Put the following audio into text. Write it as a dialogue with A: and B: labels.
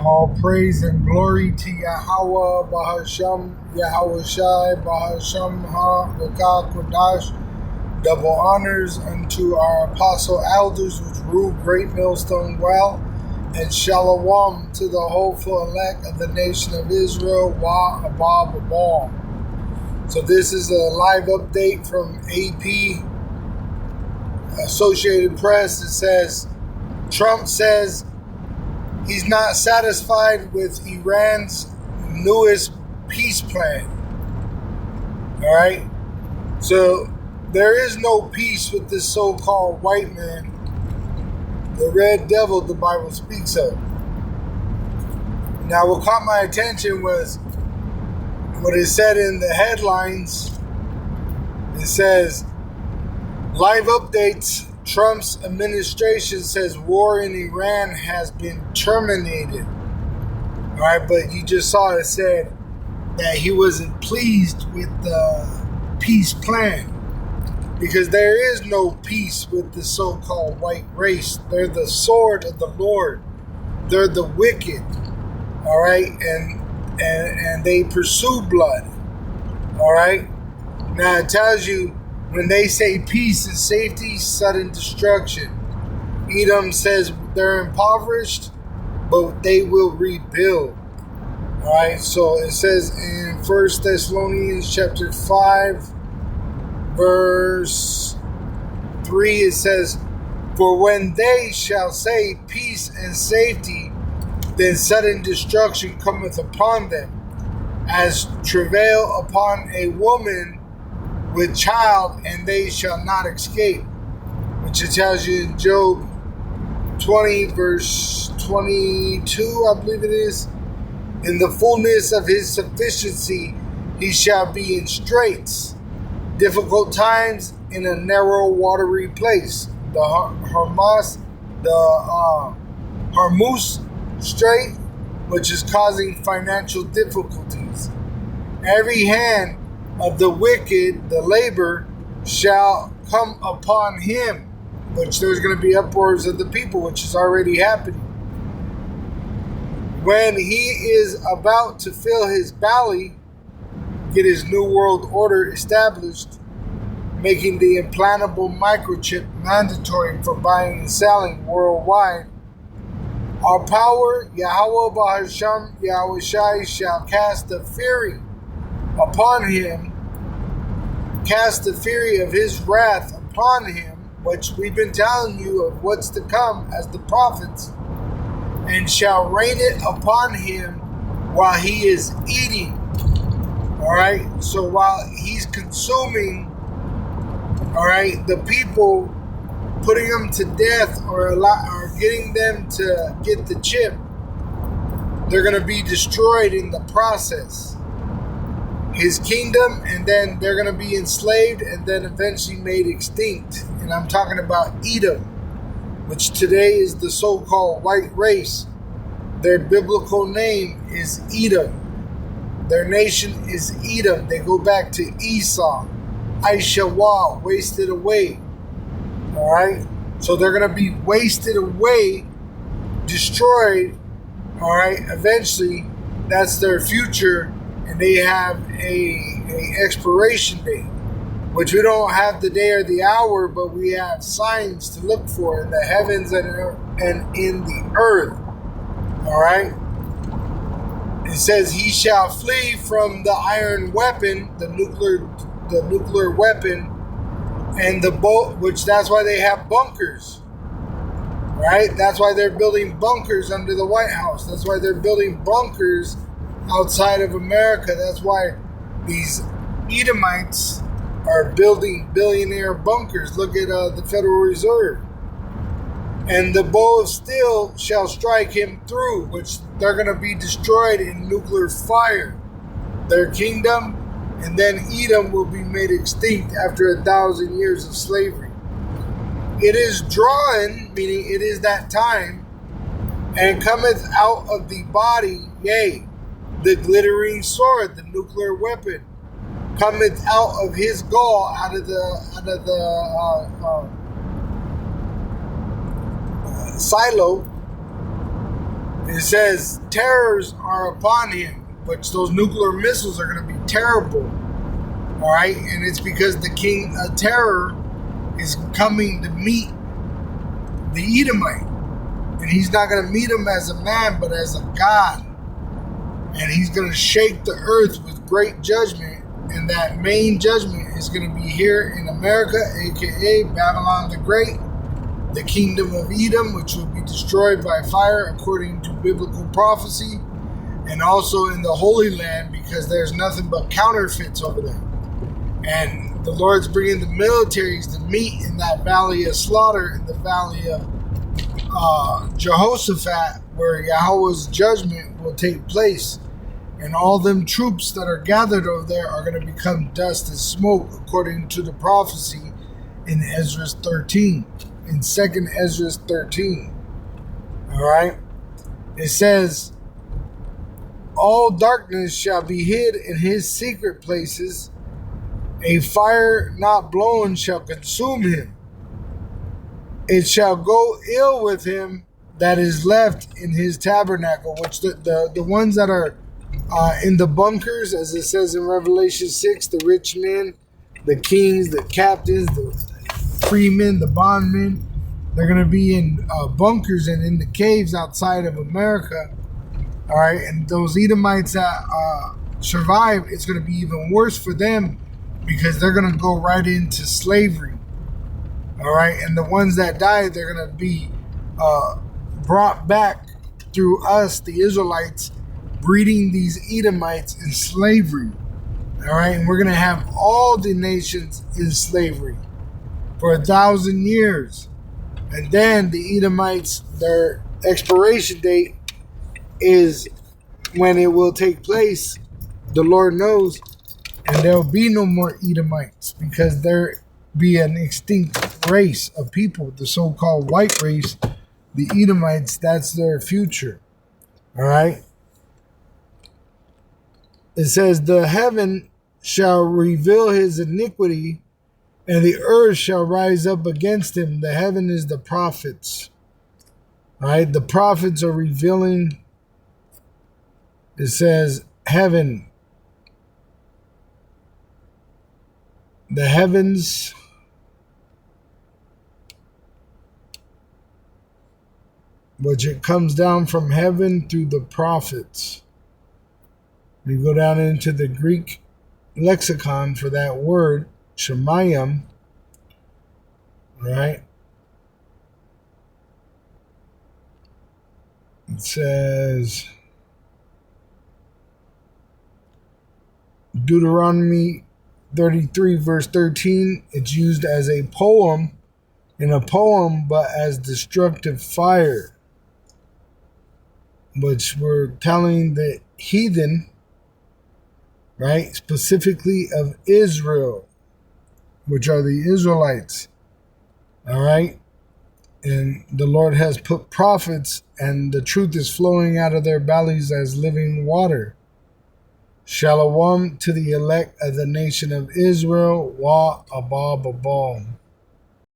A: All praise and glory to Yahweh, Bahasham, Yahweh Shai, Bahasham Ha, Rakah Kodash. Double honors unto our apostle elders which rule Great Millstone Well, and Shalom to the hopeful elect of the nation of Israel, Wa Abba Babal. So this is a live update from AP, Associated Press. It says, Trump says he's not satisfied with Iran's newest peace plan. All right? So there is no peace with this so-called white man, the red devil the Bible speaks of. Now, what caught my attention was what it said in the headlines. It says, live updates. Trump's administration says war in Iran has been terminated. All right, but you just saw it said that he wasn't pleased with the peace plan because there is no peace with the so-called white race. They're the sword of the Lord. They're the wicked. All right, and they pursue blood. All right. Now it tells you, when they say peace and safety, sudden destruction. Edom says they're impoverished, but they will rebuild. All right, so it says in 1 Thessalonians chapter 5, verse 3, it says, for when they shall say peace and safety, then sudden destruction cometh upon them, as travail upon a woman with child, and they shall not escape. Which it tells you in Job 20, verse 22, I believe it is. In the fullness of his sufficiency, he shall be in straits, difficult times in a narrow watery place. The Hormuz Strait, which is causing financial difficulties. Every hand of the wicked, the labor, shall come upon him, which there's going to be uproars of the people, which is already happening. When he is about to fill his belly, get his new world order established, making the implantable microchip mandatory for buying and selling worldwide, our power, Yahweh Bahasham, Yahweh Shai, shall cast the fury upon him, cast the fury of his wrath upon him, which we've been telling you of what's to come as the prophets, and shall rain it upon him while he is eating. All right, so while he's consuming, all right, the people, putting them to death or getting them to get the chip, they're going to be destroyed in the process. His kingdom, and then they're going to be enslaved and then eventually made extinct. And I'm talking about Edom, which today is the so-called white race. Their biblical name is Edom. Their nation is Edom. They go back to Esau, Aishawa, wasted away. All right? So they're going to be wasted away, destroyed. All right? Eventually, that's their future. And they have a expiration date, which we don't have the day or the hour, but we have signs to look for in the heavens and in the earth. All right. It says he shall flee from the iron weapon, the nuclear weapon, and the boat, which that's why they have bunkers. Right. That's why they're building bunkers under the White House. That's why they're building bunkers outside of America. That's why these Edomites are building billionaire bunkers. Look at the Federal Reserve. And the bow of steel shall strike him through, which they're going to be destroyed in nuclear fire. Their kingdom, and then Edom will be made extinct after 1,000 years of slavery. It is drawn, meaning it is that time, and cometh out of the body, yea, the glittering sword, the nuclear weapon, cometh out of his gall, out of the silo, It says terrors are upon him, which those nuclear missiles are going to be terrible. All right, and it's because the king of terror is coming to meet the Edomite, and he's not going to meet him as a man, but as a god, and he's going to shake the earth with great judgment, and that main judgment is going to be here in America, aka Babylon the Great, the kingdom of Edom, which will be destroyed by fire according to biblical prophecy, and also in the Holy Land, because there's nothing but counterfeits over there. And the Lord's bringing the militaries to meet in that valley of slaughter, in the valley of Jehoshaphat, where Yahweh's judgment will take place. And all them troops that are gathered over there are going to become dust and smoke, according to the prophecy in Ezra 13, in 2nd Ezra 13. All right? It says, all darkness shall be hid in his secret places. A fire not blown shall consume him. It shall go ill with him that is left in his tabernacle, which the ones that are in the bunkers, as it says in Revelation 6, the rich men, the kings, the captains, the freemen, the bondmen, they're going to be in bunkers and in the caves outside of America. All right, and those Edomites that survive, it's going to be even worse for them, because they're going to go right into slavery. All right. And the ones that die, they're going to be brought back through us, the Israelites, breeding these Edomites in slavery. All right. And we're going to have all the nations in slavery for 1,000 years. And then the Edomites, their expiration date is when it will take place. The Lord knows. And there'll be no more Edomites, because there be an extinct race of people, the so-called white race, the Edomites. That's their future. All right. It says, the heaven shall reveal his iniquity, and the earth shall rise up against him. The heaven is the prophets. All right. The prophets are revealing. It says heaven. The heavens which it comes down from heaven through the prophets. We go down into the Greek lexicon for that word, Shemayim, right? It says, Deuteronomy 33 verse 13, it's used as a poem, in a poem, but as destructive fire, which we're telling the heathen, right, specifically of Israel, which are the Israelites, all right? And the Lord has put prophets, and the truth is flowing out of their bellies as living water. Shalom to the elect of the nation of Israel. Wa abba babal.